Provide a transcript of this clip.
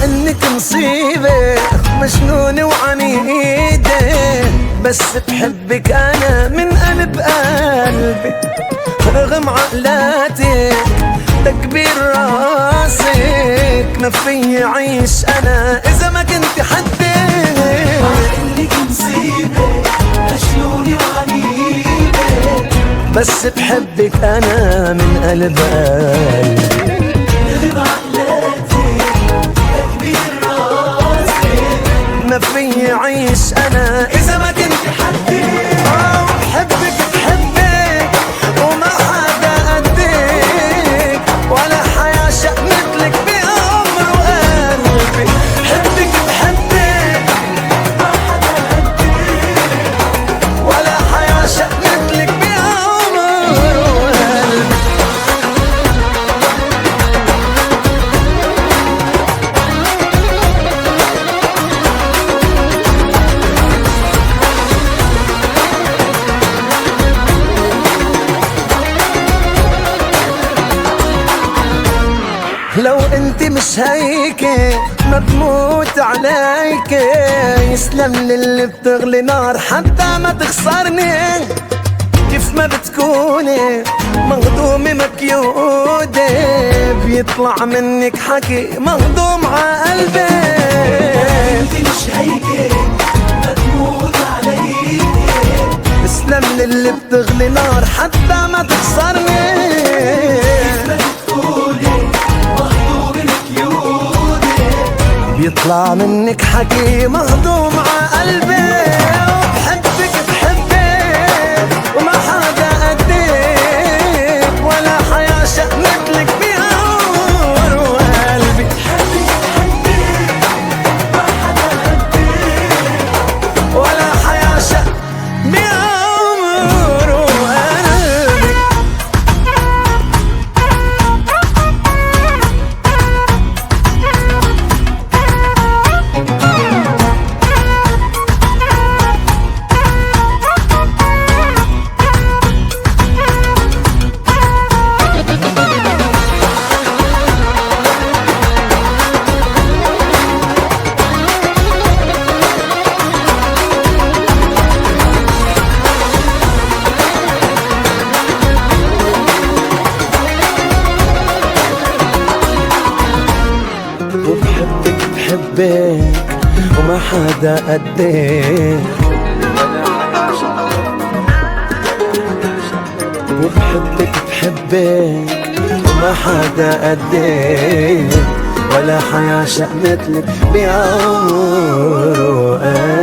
انك مصيبة مجنونة وعنيدة، بس بحبك انا من قلب قلبي، رغم عقلاتك تكبير راسك، ما في عيش انا اذا ما كنت حدي. انك مصيبة مجنونة وعنيدة، بس بحبك انا من قلب قلبي، رغم عقلاتك تكبير راسك، ما في عيش انا اذا ما كنت حدي. بحبك بحبك وما حدا قدك، ولا حياة شق مثلك بعمر وقلبي. بحبك بحبك ما حدا قدك، ولا حياة شق مثلك بعمر وقلبي. لو انت مش هيك ما بموت عليك، يسلم للي بتغلي نار حتى ما تخسرني. كيف ما بتكوني مهضومة مكيودة، بيطلع منك حكي مهضوم عقلبي. انت مش هيك ما تموت عليك، يسلم للي بتغلي نار حتى ما تخسرني. ما بتقولي مهضوم مكيودة، بيطلع منك حكي مهضوم عقلبي. وبحبك بحبك وما حدا قدك، ولا حياة شق مثلك بعمر وقلبي. ما حدا قدك، ولا حياة شق بعمر وقلبي. وبحبك بحبك وما حدا قدك، وبحبك بحبك وما حدا قدك، ولا حياة شق مثلك بعمر وقلبي.